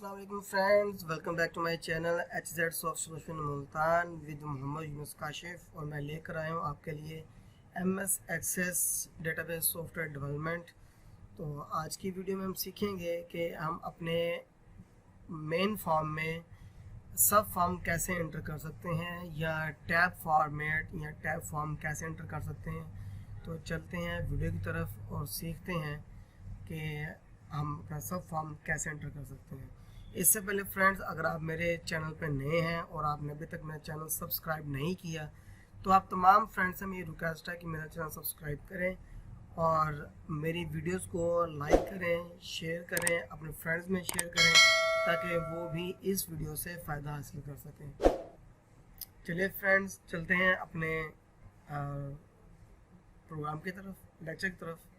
अस्सलाम वालेकुम friends, welcome back to my channel HZ soft solution Multan with Mohammad Yunus Kashif. और मैं लेकर आया हूँ आपके लिए MS access database software development. तो आज की वीडियो में हम सीखेंगे कि हम अपने मेन फॉर्म में सब फॉर्म कैसे एंटर कर सकते हैं या टैब फॉर्मेट या टैब फॉर्म कैसे एंटर कर सकते हैं। तो चलते हैं वीडियो की तरफ और सीखते हैं कि हम अपना सब फॉर्म कैसे एंटर कर सकते हैं। इससे पहले फ्रेंड्स, अगर आप मेरे चैनल पर नए हैं और आपने अभी तक मेरा चैनल सब्सक्राइब नहीं किया तो आप तमाम फ्रेंड्स से मेरी रिक्वेस्ट है कि मेरा चैनल सब्सक्राइब करें और मेरी वीडियोस को लाइक करें, शेयर करें, अपने फ्रेंड्स में शेयर करें ताकि वो भी इस वीडियो से फ़ायदा हासिल कर सकें। चलिए फ्रेंड्स, चलते हैं अपने प्रोग्राम की तरफ, लेक्चर की तरफ।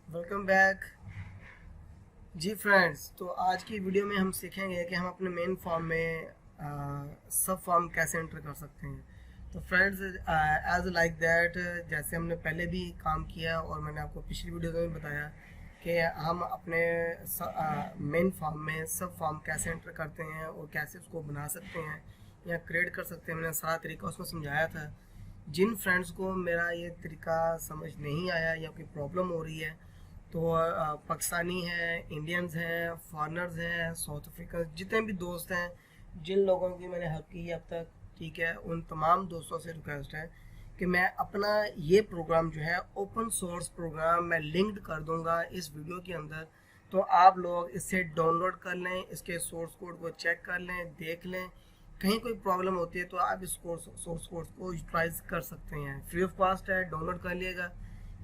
वेलकम बैक जी फ्रेंड्स। तो आज की वीडियो में हम सीखेंगे कि हम अपने मेन फॉर्म में सब फॉर्म कैसे एंटर कर सकते हैं। तो फ्रेंड्स, एज लाइक दैट, जैसे हमने पहले भी काम किया और मैंने आपको पिछली वीडियो में बताया कि हम अपने मेन फॉर्म में सब फॉर्म कैसे एंटर करते हैं और कैसे उसको बना सकते हैं या क्रिएट कर सकते हैं। मैंने सारा तरीका उसमें समझाया था। जिन फ्रेंड्स को मेरा ये तरीका समझ नहीं आया या कोई प्रॉब्लम हो रही है तो पाकिस्तानी हैं, इंडियंस हैं, फॉरेनर्स हैं, साउथ अफ्रीका, जितने भी दोस्त हैं, जिन लोगों की मैंने हेल्प की है अब तक, ठीक है, उन तमाम दोस्तों से रिक्वेस्ट है कि मैं अपना ये प्रोग्राम जो है ओपन सोर्स प्रोग्राम मैं लिंक्ड कर दूंगा इस वीडियो के अंदर। तो आप लोग इसे डाउनलोड कर लें, इसके सोर्स कोड को चेक कर लें, देख लें। कहीं कोई प्रॉब्लम होती है तो आप इस सोर्स कोड को यूटिलाइज कर सकते हैं। फ्री ऑफ कॉस्ट है, डाउनलोड कर लिएगा।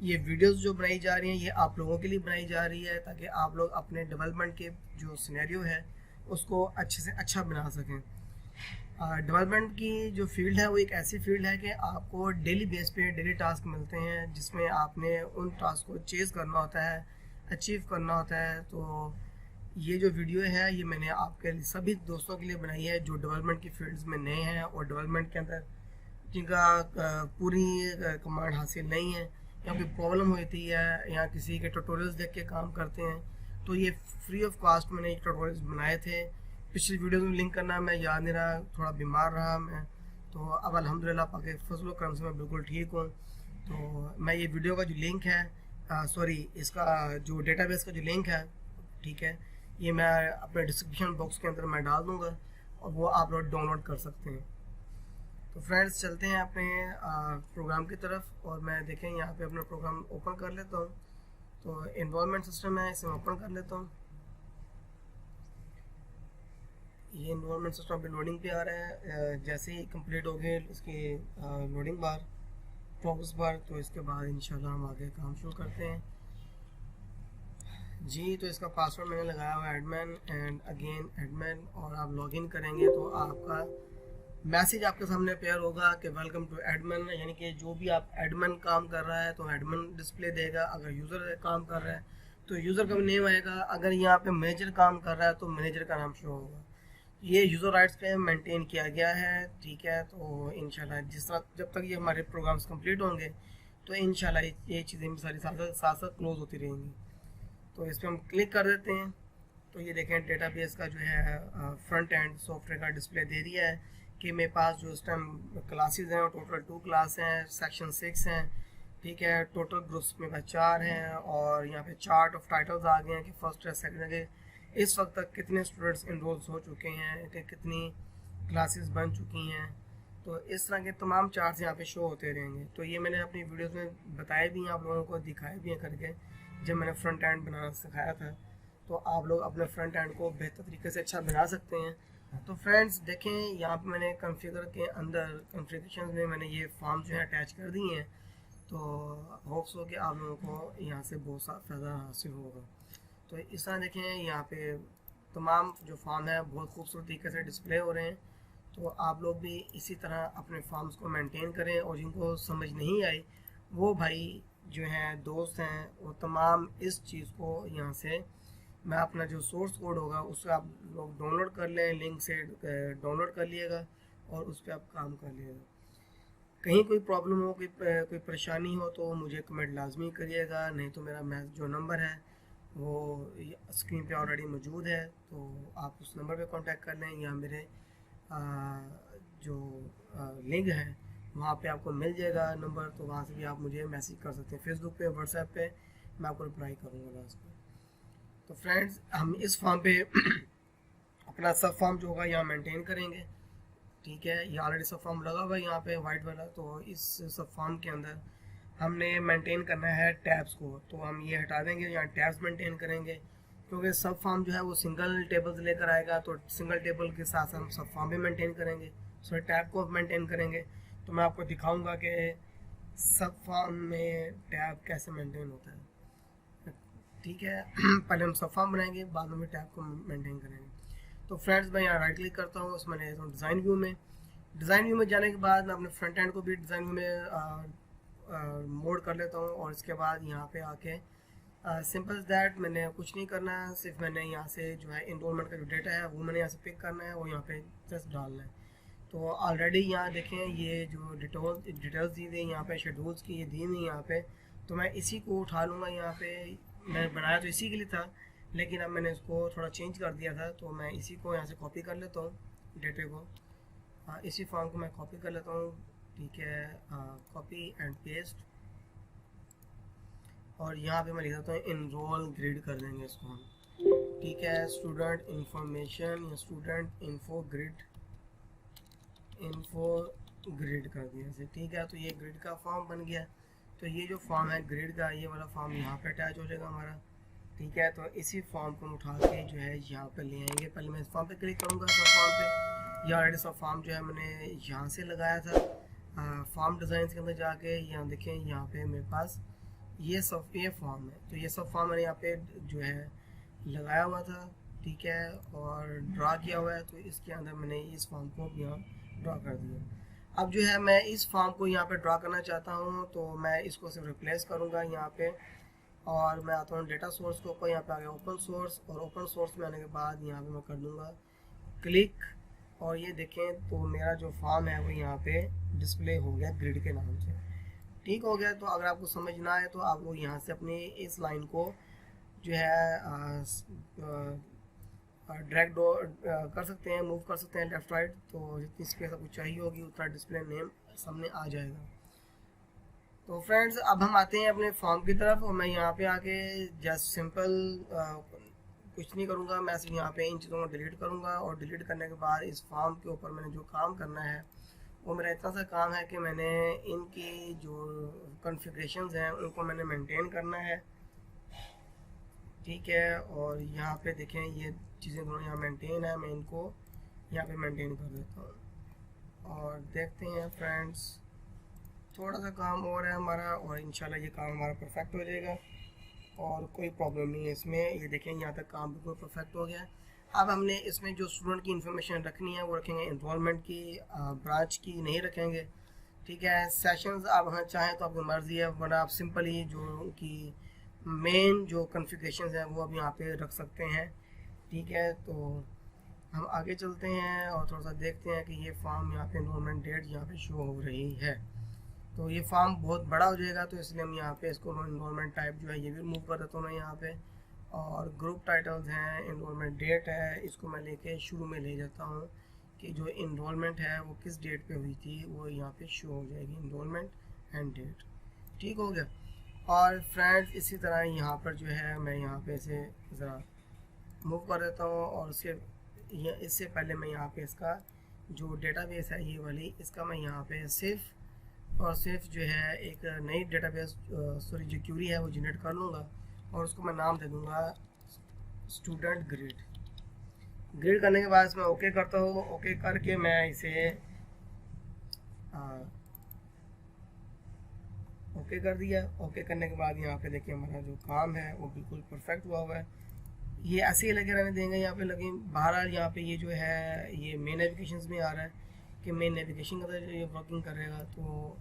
ये वीडियोस जो बनाई जा रही हैं ये आप लोगों के लिए बनाई जा रही है ताकि आप लोग अपने डेवलपमेंट के जो सिनेरियो है उसको अच्छे से अच्छा बना सकें। डेवलपमेंट की जो फील्ड है वो एक ऐसी फील्ड है कि आपको डेली बेस पे डेली टास्क मिलते हैं जिसमें आपने उन टास्क को चेज़ करना होता है, अचीव करना होता है। तो ये जो वीडियो है ये मैंने आपके सभी दोस्तों के लिए बनाई है जो डेवलपमेंट की फील्ड्स में नए हैं और डेवलपमेंट के अंदर जिनका पूरी कमांड हासिल नहीं है या कोई प्रॉब्लम होती है या किसी के ट्यूटोरियल्स देख के काम करते हैं। तो ये फ्री ऑफ कॉस्ट मैंने एक ट्यूटोरियल्स बनाए थे। पिछली वीडियो में लिंक करना मैं याद नहीं रहा, थोड़ा बीमार रहा मैं। तो अब अल्हम्दुलिल्लाह पाके फजल करम से मैं बिल्कुल ठीक हूँ। तो मैं ये वीडियो का जो लिंक है, सॉरी, इसका जो डेटाबेस का जो लिंक है, ठीक है, ये मैं अपने डिस्क्रिप्शन बॉक्स के अंदर मैं डाल दूँगा और वो आप लोग डाउनलोड कर सकते हैं। तो फ्रेंड्स, चलते हैं अपने प्रोग्राम की तरफ और मैं देखें यहाँ पे अपना प्रोग्राम ओपन कर लेता हूँ। तो इन्वॉल्वमेंट सिस्टम है, इसे ओपन कर लेता हूँ। ये इन्वॉल्वमेंट सिस्टम अभी लोडिंग पे आ रहा है। जैसे ही कंप्लीट हो गए इसकी लोडिंग बार, प्रोग्रेस बार, तो इसके बाद इंशाल्लाह हम आगे काम शुरू करते हैं जी। तो इसका पासवर्ड मैंने लगाया हुआ है एडमिन एंड अगेन एडमिन, और आप लॉगिन करेंगे तो आपका मैसेज आपके सामने अपेयर होगा कि वेलकम टू एडमिन, यानी कि जो भी आप एडमिन काम कर रहा है तो एडमिन डिस्प्ले देगा। अगर यूज़र काम कर रहा है तो यूज़र का नेम आएगा। अगर यहाँ पे मैनेजर काम कर रहा है तो मैनेजर का नाम शो होगा। ये यूज़र राइट्स पे मेंटेन किया गया है, ठीक है। तो इंशाल्लाह जिस तरह जब तक ये हमारे प्रोग्राम्स कंप्लीट होंगे तो इंशाल्लाह ये चीज़ें भी सारी साथ साथ क्लोज होती रहेंगी। तो इस पर हम क्लिक कर देते हैं। तो ये देखें डेटाबेस का जो है फ्रंट एंड सॉफ्टवेयर का डिस्प्ले दे दिया है कि मेरे पास जो इस टाइम क्लासेस हैं टोटल 2 क्लास हैं, सेक्शन 6 हैं, ठीक है। टोटल ग्रुप्स में 4 हैं और यहाँ पे चार्ट ऑफ टाइटल्स आ गए हैं कि फर्स्ट है, सेकंड है, इस वक्त तक कितने स्टूडेंट्स इनरोल्स हो चुके हैं, कि कितनी क्लासेस बन चुकी हैं। तो इस तरह के तमाम चार्ट्स यहाँ पे शो होते रहेंगे। तो ये मैंने अपनी वीडियोस में बताए भी हैं, आप लोगों को दिखाए भी हैं करके, जब मैंने फ्रंट एंड बनाना सिखाया था। तो आप लोग अपने फ्रंट एंड को बेहतर तरीके से अच्छा बना सकते हैं। तो फ्रेंड्स देखें, यहाँ पे मैंने कॉन्फ़िगर के अंदर कॉन्फ़िगरेशंस में मैंने ये फॉर्म जो है अटैच कर दिए हैं। तो होप्स हो कि आप लोगों को यहाँ से बहुत सा फ़ायदा हासिल होगा। तो इस तरह देखें, यहाँ पे तमाम जो फॉर्म है बहुत खूबसूरत तरीके से डिस्प्ले हो रहे हैं। तो आप लोग भी इसी तरह अपने फॉर्म्स को मेंटेन करें और जिनको समझ नहीं आई वो भाई जो हैं दोस्त हैं वो तमाम इस चीज़ को यहाँ से मैं अपना जो सोर्स कोड होगा उससे आप लोग डाउनलोड कर लें, लिंक से डाउनलोड कर लिएगा और उस पर आप काम कर लिएगा। कहीं कोई प्रॉब्लम हो, कोई परेशानी हो तो मुझे कमेंट लाजमी करिएगा, नहीं तो मेरा जो नंबर है वो स्क्रीन पे ऑलरेडी मौजूद है, तो आप उस नंबर पे कांटेक्ट कर लें, या मेरे आ, जो लिंक है वहाँ पे आपको मिल जाएगा नंबर, तो वहाँ से भी आप मुझे मैसेज कर सकते हैं, फेसबुक पे, व्हाट्सएप पे, मैं आपको रिप्लाई करूँगा लास्ट में। तो फ्रेंड्स, हम इस फॉर्म पे अपना सब फॉर्म जो होगा यहाँ मेंटेन करेंगे। ठीक है, ये ऑलरेडी सब फॉर्म लगा हुआ है यहाँ पे वाइट वाला, तो इस सब फॉर्म के अंदर हमने मेंटेन करना है टैब्स को, तो हम ये हटा देंगे, यहाँ टैब्स मेंटेन करेंगे, क्योंकि सब फॉर्म जो है वो सिंगल टेबल से लेकर आएगा, तो सिंगल टेबल के साथ हम सब फॉर्म भी मेंटेन करेंगे, सॉरी टैब को मेंटेन करेंगे। तो मैं आपको दिखाऊंगा कि सब फॉर्म में टैब कैसे मेंटेन होता है। ठीक है पहले हम सब फॉर्म बनाएंगे, बाद में टैब को मेंटेन करेंगे। तो फ्रेंड्स, मैं यहाँ राइट क्लिक करता हूँ, उसमें ले डिज़ाइन व्यू में। डिज़ाइन व्यू में जाने के बाद मैं अपने फ्रंट एंड को भी डिज़ाइन व्यू में मोड कर लेता हूँ, और इसके बाद यहाँ पे आके सिंपल दैट मैंने कुछ नहीं करना है, सिर्फ मैंने यहाँ से जो है इनरोलमेंट का जो डेटा है वो मैंने यहाँ से पिक करना है और यहाँ पे जस्ट डालना है। तो ऑलरेडी यहाँ देखें, ये जो डिटेल्स दी हुई यहाँ पे शेड्यूल्स की ये दी हुई यहाँ पे, तो मैं इसी को उठा लूँगा। यहाँ पे मैं बनाया तो इसी के लिए था, लेकिन अब मैंने इसको थोड़ा चेंज कर दिया था, तो मैं इसी को यहाँ से कॉपी कर लेता हूँ, डेटे को, इसी फॉर्म को मैं कॉपी कर लेता हूँ। ठीक है, कॉपी एंड पेस्ट, और यहाँ पे मैं लिख देता हूँ इनरोल ग्रिड कर देंगे इसको हम। ठीक है, स्टूडेंट इंफॉर्मेशन या स्टूडेंट इन्फो ग्रिड कर दिया इसे। ठीक है, तो ये ग्रिड का फॉर्म बन गया। तो ये जो फॉर्म है ग्रिड का, ये वाला फॉर्म यहाँ पे अटैच हो जाएगा हमारा। ठीक है, तो इसी फॉर्म को उठा के जो है यहाँ पे ले आएंगे। पहले मैं इस फॉर्म पे क्लिक करूँगा, सब फॉर्म पे, या ऑलरेडी सब फॉर्म जो है मैंने यहाँ से लगाया था फॉर्म डिज़ाइन के अंदर जाके। यहाँ देखें, यहाँ पे मेरे पास ये फॉर्म है, तो ये सब फॉर्म मैंने यहाँ पे जो है लगाया हुआ था। ठीक है, और ड्रा किया हुआ है, तो इसके अंदर मैंने इस फॉर्म को यहाँ ड्रा कर दिया। अब जो है मैं इस फॉर्म को यहाँ पे ड्रा करना चाहता हूँ, तो मैं इसको सिर्फ रिप्लेस करूँगा यहाँ पे, और मैं आता हूँ डेटा सोर्स के ऊपर, यहाँ पे आ गया ओपन सोर्स, और ओपन सोर्स में आने के बाद यहाँ पे मैं कर दूँगा क्लिक, और ये देखें तो मेरा जो फॉर्म है वो यहाँ पे डिस्प्ले हो गया ग्रिड के नाम से। ठीक हो गया। तो अगर आपको समझ ना आए तो आप वो यहाँ से अपनी इस लाइन को जो है ड्रैग कर सकते हैं, मूव कर सकते हैं लेफ़्ट राइट, तो जितनी स्पेस आपको चाहिए होगी उतना डिस्प्ले नेम सामने आ जाएगा। तो फ्रेंड्स, अब हम आते हैं अपने फॉर्म की तरफ, और मैं यहाँ पे आके जस्ट सिंपल कुछ नहीं करूँगा, मैं सिर्फ यहाँ पे इन चीज़ों को डिलीट करूँगा, और डिलीट करने के बाद इस फॉर्म के ऊपर मैंने जो काम करना है वो मेरा इतना सा काम है कि मैंने इनकी जो कॉन्फ़िगरेशंस हैं उनको मैंने मेंटेन करना है। ठीक है, और यहाँ पे देखें ये चीज़ें दोनों यहाँ मेंटेन है, मैं इनको यहाँ पे मेंटेन कर देता हूँ, और देखते हैं फ्रेंड्स, थोड़ा सा काम और है हमारा, और इंशाल्लाह ये काम हमारा परफेक्ट हो जाएगा और कोई प्रॉब्लम नहीं है इसमें। ये देखें, यहाँ तक काम बिल्कुल परफेक्ट हो गया। अब हमने इसमें जो स्टूडेंट की इन्फॉर्मेशन रखनी है वो रखेंगे, इन्वॉल्वमेंट की, ब्रांच की नहीं रखेंगे। ठीक है, सेशंस आप हाँ चाहें तो आपकी मर्ज़ी है, वरना आप सिंपली जो उनकी मेन जो कॉन्फ़िगरेशंस हैं वो अब यहाँ पे रख सकते हैं। ठीक है, तो हम आगे चलते हैं और थोड़ा सा देखते हैं कि ये फॉर्म यहाँ पे इनरोलमेंट डेट यहाँ पे शो हो रही है। तो ये फॉर्म बहुत बड़ा हो जाएगा, तो इसलिए हम यहाँ पे इसको इनरोलमेंट टाइप जो है ये भी रिमूव कर देता हूँ मैं यहाँ पे, और ग्रुप टाइटल्स हैं, इनरोलमेंट डेट है, इसको मैं लेके शुरू में ले जाता हूँ कि जो इनरोलमेंट है वो किस डेट पे हुई थी वो यहाँ पे शो हो जाएगी, इनरोलमेंट एंड डेट। ठीक हो गया। और फ्रेंड्स, इसी तरह यहाँ पर जो है मैं यहाँ पे इसे ज़रा मूव कर देता हूँ, और इससे पहले मैं यहाँ पे इसका जो डेटाबेस है ये वाली, इसका मैं यहाँ पे सिर्फ और सिर्फ जो है एक नई डेटाबेस सॉरी जो क्यूरी है वो जनरेट कर लूँगा, और उसको मैं नाम दे दूँगा स्टूडेंट ग्रिड। ग्रिड करने के बाद इसमें ओके करता हूँ, ओके करके मैं इसे ओके कर दिया। ओके करने के बाद यहाँ पे देखिए हमारा जो काम है वो बिल्कुल परफेक्ट हुआ है। ये ऐसे ही लगे रहने देंगे यहाँ पे, लगे बहरहाल यहाँ पे ये जो है ये मेन नेविगेशन में आ रहा है कि मेन नेविगेशन का जो ये वर्किंग करेगा, तो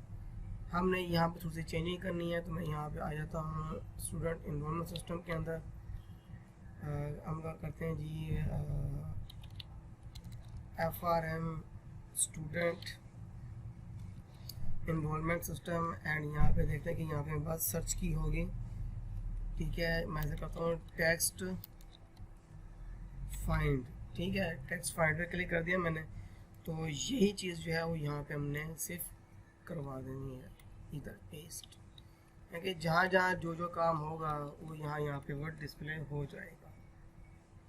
हमने यहाँ पे थोड़ी सी चेंजिंग करनी है। तो मैं यहाँ पे आ जाता हूँ स्टूडेंट इन्रोलमेंट सिस्टम के अंदर, हम क्या करते हैं जी FRM student involvement system and यहाँ पे देखते हैं कि यहाँ पे मेरे पास सर्च की होगी। ठीक है, मैं ऐसे करता हूँ टेक्स्ट फाइंड। ठीक है, टेक्स्ट फाइंड पे क्लिक कर दिया मैंने, तो यही चीज़ जो है वो यहाँ पे हमने सिर्फ करवा देनी है, इधर पेस्ट, क्योंकि जहाँ जहाँ जो जो काम होगा वो यहाँ पे वर्ड डिस्प्ले हो जाएगा।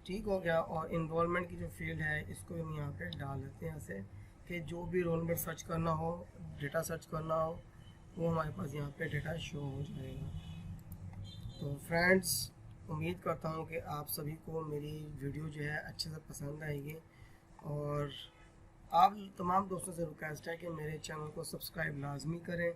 ठीक हो गया। और इन्वॉल्वमेंट की जो फील्ड है इसको हम यहाँ पे डाल देते हैं ऐसे कि जो भी रोल नंबर सर्च करना हो, डेटा सर्च करना हो, वो हमारे पास यहाँ पे डेटा शो हो जाएगा। तो फ्रेंड्स, उम्मीद करता हूँ कि आप सभी को मेरी वीडियो जो है अच्छे से पसंद आएगी, और आप तमाम दोस्तों से रिक्वेस्ट है कि मेरे चैनल को सब्सक्राइब लाजमी करें।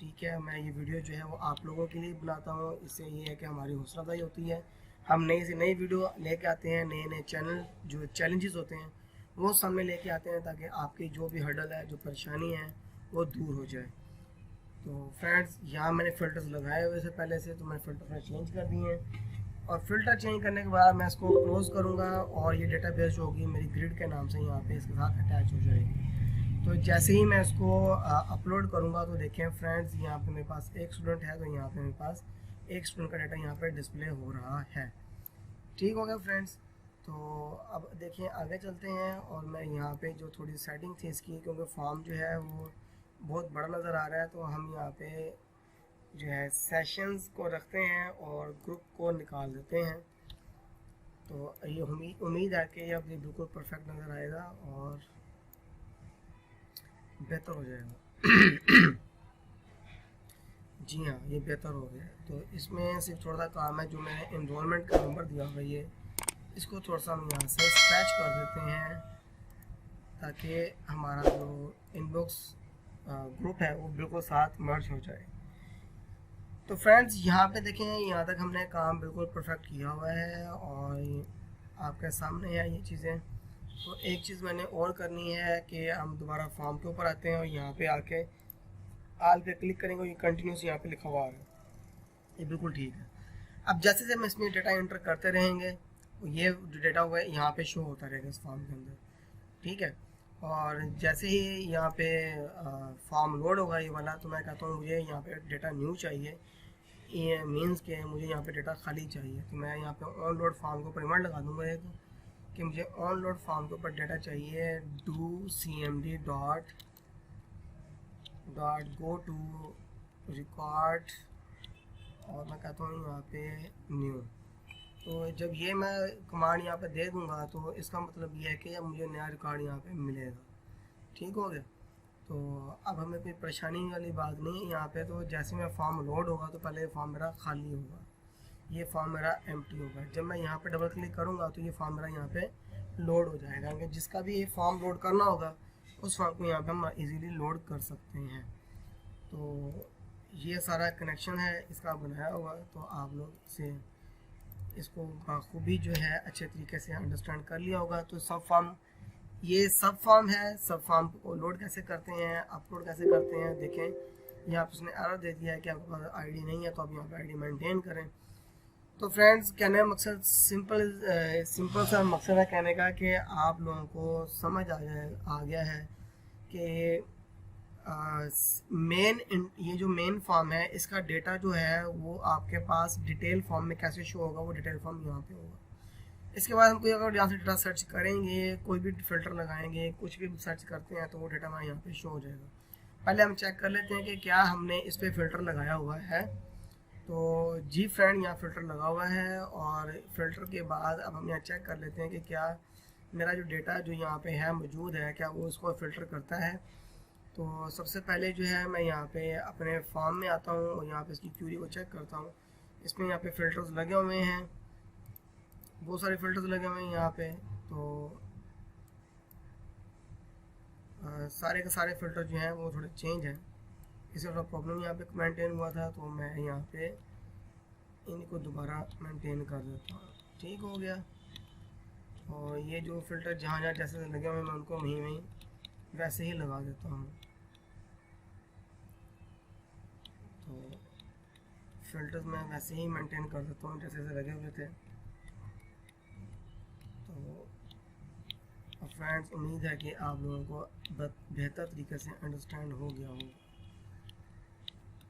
ठीक है, मैं ये वीडियो जो है वो आप लोगों के लिए बनाता हूँ, इससे ये है कि हमारी हौसला अफजाई होती है, हम नई से नई वीडियो लेके आते हैं, नए नए चैनल जो चैलेंजेस होते हैं वो सामने लेके आते हैं, ताकि आपकी जो भी हर्डल है, जो परेशानी है, वो दूर हो जाए। तो फ्रेंड्स, यहाँ मैंने फ़िल्टर्स लगाए हुए से पहले से, तो मैंने फ़िल्टर चेंज कर दिए हैं, और फ़िल्टर चेंज करने के बाद मैं इसको क्लोज़ करूँगा, और ये डेटाबेस जो होगी मेरी ग्रिड के नाम से यहाँ पे इसके साथ अटैच हो जाएगी। तो जैसे ही मैं इसको अपलोड करूँगा, तो देखें फ्रेंड्स, यहाँ पे मेरे पास एक स्टूडेंट है, तो यहाँ पे मेरे पास एक स्टूडेंट का डाटा यहाँ पे डिस्प्ले हो रहा है। ठीक हो गया फ्रेंड्स। तो अब देखिए आगे चलते हैं, और मैं यहाँ पे जो थोड़ी सेटिंग थी इसकी, क्योंकि फॉर्म जो है वो बहुत बड़ा नज़र आ रहा है, तो हम यहाँ पे जो है सेशंस को रखते हैं और ग्रुप को निकाल देते हैं। तो ये उम्मीद है कि अब ये बिल्कुल परफेक्ट नज़र आएगा और बेहतर हो जाएगा। जी हाँ, ये बेहतर हो गया। तो इसमें सिर्फ थोड़ा सा काम है, जो मैंने एनरोलमेंट का नंबर दिया हुआ है इसको थोड़ा सा हम यहाँ से स्क्रैच कर देते हैं, ताकि हमारा जो इनबॉक्स ग्रुप है वो बिल्कुल साथ मर्ज हो जाए। तो फ्रेंड्स, यहाँ पे देखें, यहाँ तक हमने काम बिल्कुल परफेक्ट किया हुआ है, और आपके सामने है ये चीज़ें। तो एक चीज़ मैंने और करनी है कि हम दोबारा फॉर्म के ऊपर आते हैं, और यहाँ पे आके आल पे क्लिक करेंगे, ये कंटिन्यूस यहाँ पे लिखा हुआ है, ये बिल्कुल ठीक है। अब जैसे जैसे हम इसमें डेटा एंटर करते रहेंगे, ये जो डेटा हुआ है यहाँ पे शो होता रहेगा इस फॉर्म के अंदर। ठीक है, और जैसे ही यहाँ पे फॉर्म लोड होगा ये वाला, तो मैं कहता हूँ मुझे यहाँ पे डेटा न्यू चाहिए, ये मीन्स के मुझे यहाँ पे डेटा खाली चाहिए। तो मैं यहाँ पे ऑन लोड फॉर्म के ऊपर रिमांड लगा दूँगा एक, कि मुझे ऑन लोड फॉर्म के ऊपर डेटा चाहिए, do cmd dot go to record, और मैं कहता हूँ यहाँ पे न्यू। तो जब ये मैं कमांड यहाँ पे दे दूँगा, तो इसका मतलब ये है कि अब मुझे नया रिकॉर्ड यहाँ पे मिलेगा। ठीक हो गया। तो अब हमें कोई परेशानी वाली बात नहीं है यहाँ पे। तो जैसे मैं फॉर्म लोड होगा, तो पहले फॉर्म मेरा खाली होगा, ये फॉर्म मेरा एम्प्टी होगा। जब मैं यहाँ पे डबल क्लिक करूँगा, तो ये फॉर्म मेरा यहाँ पे लोड हो जाएगा, कि जिसका भी ये फॉर्म लोड करना होगा उस फॉर्म को यहाँ पे हम इजीली लोड कर सकते हैं। तो ये सारा कनेक्शन है इसका बनाया हुआ, तो आप लोग से इसको बखूबी जो है अच्छे तरीके से अंडरस्टैंड कर लिया होगा। तो सब फॉर्म, ये सब फॉर्म है, सब फॉर्म को लोड कैसे करते हैं, अपलोड कैसे करते हैं। देखें यहाँ पर उसने एरर दे दिया है कि आपके पास आईडी नहीं है, तो आप यहाँ पर आईडी मेंटेन करें। तो फ्रेंड्स, कहने का मकसद सिंपल सा मकसद है कहने का, कि आप लोगों को समझ आ गया है कि ये जो मेन फॉर्म है, इसका डेटा जो है वो आपके पास डिटेल फॉर्म में कैसे शो होगा, वो डिटेल फॉर्म यहाँ पे होगा। इसके बाद हम कोई अगर यहाँ से डेटा सर्च करेंगे, कोई भी फिल्टर लगाएंगे, कुछ भी सर्च करते हैं, तो वो डेटा हमारे यहाँ पे शो हो जाएगा। पहले हम चेक कर लेते हैं कि क्या हमने इस पर फिल्टर लगाया हुआ है। तो जी फ्रेंड, यहाँ फ़िल्टर लगा हुआ है, और फिल्टर के बाद अब हम यहाँ चेक कर लेते हैं कि क्या मेरा जो डेटा जो यहाँ पे है मौजूद है, क्या वो उसको फ़िल्टर करता है। तो सबसे पहले जो है मैं यहाँ पे अपने फॉर्म में आता हूँ, और यहाँ पे इसकी क्यूरी को चेक करता हूँ। इसमें यहाँ पे फ़िल्टर्स लगे हुए हैं, बहुत सारे फ़िल्टर्स लगे हुए हैं यहाँ पे। तो सारे के सारे फ़िल्टर जो हैं वो थोड़े चेंज हैं, इसे थोड़ा प्रॉब्लम यहाँ पे मेंटेन हुआ था, तो मैं यहाँ पे इनको दोबारा मेंटेन कर देता हूँ। ठीक हो गया। और ये जो फ़िल्टर जहाँ जहाँ जैसे लगे हुए मैं उनको वहीं वैसे ही लगा देता हूँ। तो फ़िल्टर्स मैं वैसे ही मेंटेन कर देता हूँ जैसे लगे हुए थे। तो फ्रेंड्स, उम्मीद है कि आप लोगों को बेहतर तरीके से अंडरस्टैंड हो गया होगा।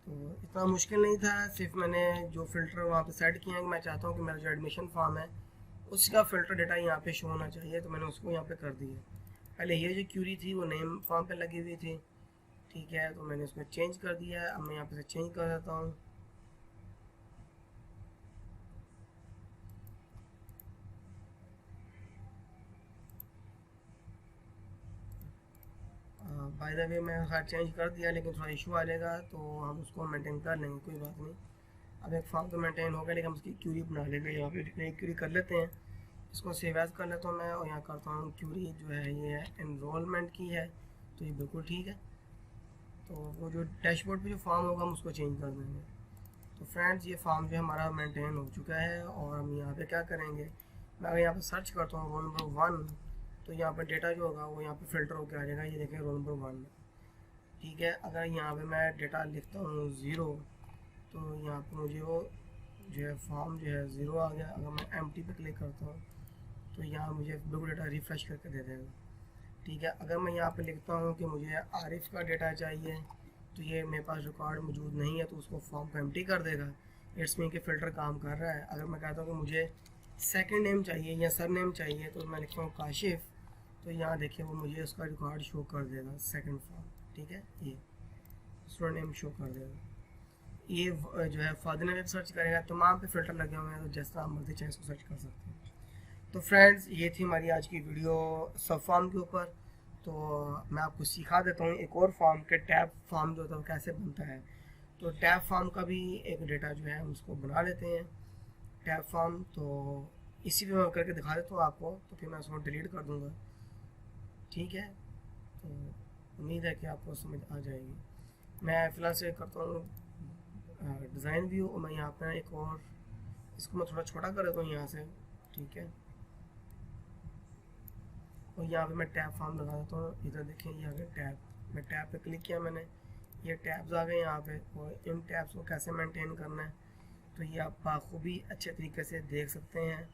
तो इतना मुश्किल नहीं था, सिर्फ मैंने जो फ़िल्टर वहाँ पे सेट किया है कि मैं चाहता हूँ कि मेरा जो एडमिशन फॉर्म है उसका फ़िल्टर डेटा यहाँ पे शो होना चाहिए, तो मैंने उसको यहाँ पे कर दिया। पहले ये जो क्यूरी थी वो नेम फॉर्म पे लगी हुई थी, ठीक है, तो मैंने उसको चेंज कर दिया है। अब मैं यहाँ पे से चेंज कर देता हूँ। बाय द वे मैं खैर चेंज कर दिया, लेकिन थोड़ा इशू आ जाएगा तो हम उसको मेंटेन कर लेंगे, कोई बात नहीं। अब एक फॉर्म तो मेंटेन हो गया, लेकिन हम उसकी क्यूरी बना लेंगे। यहाँ पे नई क्यूरी कर लेते हैं, इसको सेव एज कर लेता हूँ मैं, और यहाँ करता हूँ क्यूरी जो है ये एनरोलमेंट की है, तो ये बिल्कुल ठीक है। तो वो जो डैशबोर्ड पे जो फॉर्म होगा हम उसको चेंज कर देंगे। तो फ्रेंड्स ये फॉर्म जो है हमारा मेंटेन हो चुका है, और हम यहाँ पे क्या करेंगे, मैं अगर यहाँ पे सर्च करता हूँ रोल नंबर 1, तो यहाँ पे डेटा जो होगा वो यहाँ पे फ़िल्टर होकर आ जाएगा। ये देखें रोल नंबर 1, ठीक है। अगर यहाँ पे मैं डेटा लिखता हूँ 0, तो यहाँ पे मुझे वो जो है फॉर्म जो है 0 आ गया। अगर मैं एम्प्टी पे क्लिक करता हूँ तो यहाँ मुझे बिल्कुल डेटा रिफ़्रेश करके दे देगा, ठीक है। अगर मैं यहाँ पे लिखता हूँ कि मुझे आरिफ का डेटा चाहिए, तो ये मेरे पास रिकॉर्ड मौजूद नहीं है, तो उसको फॉर्म को एम्प्टी कर देगा। इट्स मीन कि फ़िल्टर काम कर रहा है। अगर मैं कहता हूँ कि मुझे सेकंड नेम चाहिए या सर नेम चाहिए, तो मैं लिखता हूँ काशिफ, तो यहाँ देखिए वो मुझे उसका रिकॉर्ड शो कर देगा, सेकंड फॉर्म, ठीक है। ये स्टूडेंट नेम शो कर देगा। ये जो है फादर नेम सर्च करेगा, तमाम पे फ़िल्टर लगे हुए हैं, तो जैसा आप मर्जी चाहे इसको सर्च कर सकते हैं। तो फ्रेंड्स ये थी हमारी आज की वीडियो सब फॉर्म के ऊपर। तो मैं आपको सिखा देता हूँ एक और फॉर्म के टैब फॉर्म जो होता है वो कैसे बनता है। तो टैब फॉर्म का भी एक डेटा जो है हम उसको बना लेते हैं, टैब फॉर्म। तो इसी पे मैं करके दिखा देता हूँ आपको, तो फिर मैं उसको डिलीट कर दूँगा, ठीक है। तो उम्मीद है कि आपको समझ आ जाएगी। मैं फ़िलहाल से करता हूँ डिज़ाइन व्यू, और मैं यहाँ पर एक और इसको मैं थोड़ा छोटा कर देता हूँ यहाँ से, ठीक है। और यहाँ पे मैं टैब फॉर्म लगा देता हूँ। इधर देखें ये आ गया टैब, मैं टैब पे क्लिक किया मैंने, ये टैब्स आ गए यहाँ पे। और इन टैब्स को कैसे मेंटेन करना है, तो ये आप बाखूबी अच्छे तरीके से देख सकते हैं।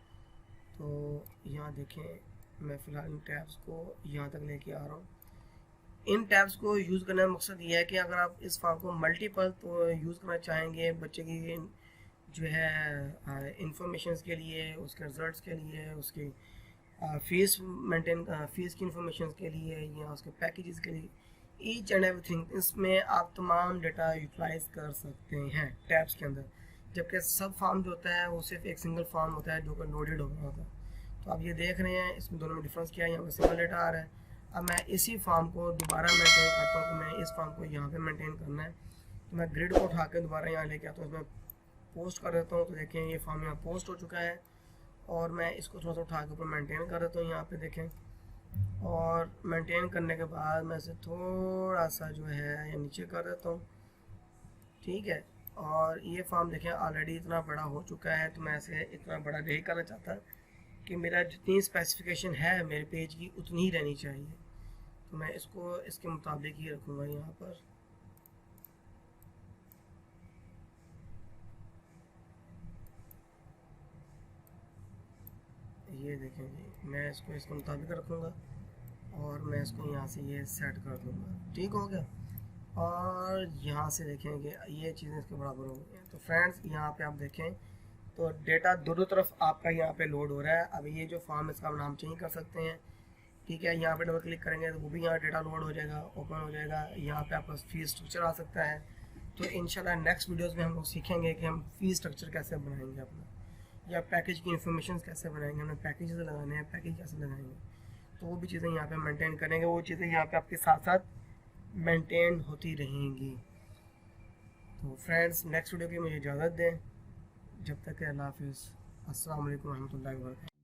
तो यहाँ देखें मैं फ़िलहाल इन टैब्स को यहाँ तक लेके आ रहा हूँ। इन टैब्स को यूज़ करने का मकसद ये है कि अगर आप इस फॉर्म को मल्टीपल तो यूज़ करना चाहेंगे बच्चे की जो है इंफॉर्मेशन के लिए, उसके रिजल्ट्स के लिए, उसकी फीस मेंटेन फीस की इंफॉर्मेशन के लिए या उसके पैकेजेस के लिए, ईच एंड एवरीथिंग इसमें आप तमाम डेटा यूटिलाइज कर सकते हैं टैब्स के अंदर। जबकि सब फॉर्म जो होता है वो सिर्फ एक सिंगल फॉर्म होता है जो कि लोडेड हो रहा होता है। तो आप ये देख रहे हैं इसमें दोनों में डिफरेंस क्या है, यहाँ पर सिंगल डेटा आ रहा है। अब मैं इसी फॉर्म को दोबारा मेंटेन करता हूँ, तो मैं इस फॉर्म को यहाँ पे मेंटेन करना है, तो मैं ग्रिड को उठा के दोबारा यहाँ लेके आता हूँ, इसमें पोस्ट कर देता हूँ। तो देखें ये फॉर्म यहाँ पोस्ट हो चुका है, और मैं इसको थोड़ा सा उठा के ऊपर मेंटेन कर देता हूँ यहाँ पे देखें। और मेंटेन करने के बाद मैं इसे थोड़ा सा जो है ये नीचे कर देता हूँ, ठीक है। और ये फॉर्म देखें ऑलरेडी इतना बड़ा हो चुका है, तो मैं इसे इतना बड़ा नहीं करना चाहता कि मेरा जितनी स्पेसिफिकेशन है मेरे पेज की उतनी ही रहनी चाहिए। तो मैं इसको इसके मुताबिक ही रखूँगा यहाँ पर। ये देखें जी, मैं इसको इसके मुताबिक रखूँगा, और मैं इसको यहाँ से ये सेट कर दूँगा, ठीक हो गया। और यहाँ से देखें कि ये चीज़ें इसके बराबर हो गई हैं। तो फ्रेंड्स यहाँ पे आप देखें तो डेटा दोनों तरफ आपका यहाँ पे लोड हो रहा है। अब ये जो फॉर्म इसका नाम चेंज कर सकते हैं, ठीक है। यहाँ पे डबल क्लिक करेंगे तो वो भी यहाँ डेटा लोड हो जाएगा, ओपन हो जाएगा। यहाँ पे आपका फीस स्ट्रक्चर आ सकता है। तो इंशाल्लाह नेक्स्ट वीडियोज़ में हम लोग सीखेंगे कि हम फीस स्ट्रक्चर कैसे बनाएंगे अपना, या पैकेज की इंफॉर्मेशन कैसे बनाएंगे, हमें पैकेज लगाने हैं, पैकेज कैसे लगाएंगे, तो वो भी चीज़ें यहाँ पे मेंटेन करेंगे। वो चीज़ें यहाँ पे आपके साथ साथ मेंटेन होती रहेंगी। तो फ्रेंड्स नेक्स्ट वीडियो की मुझे इजाज़त दें, जब तक के अल्लाह हाफिज़, अस्सलाम वालेकुम रहमतुल्लाहि व बरकातहू।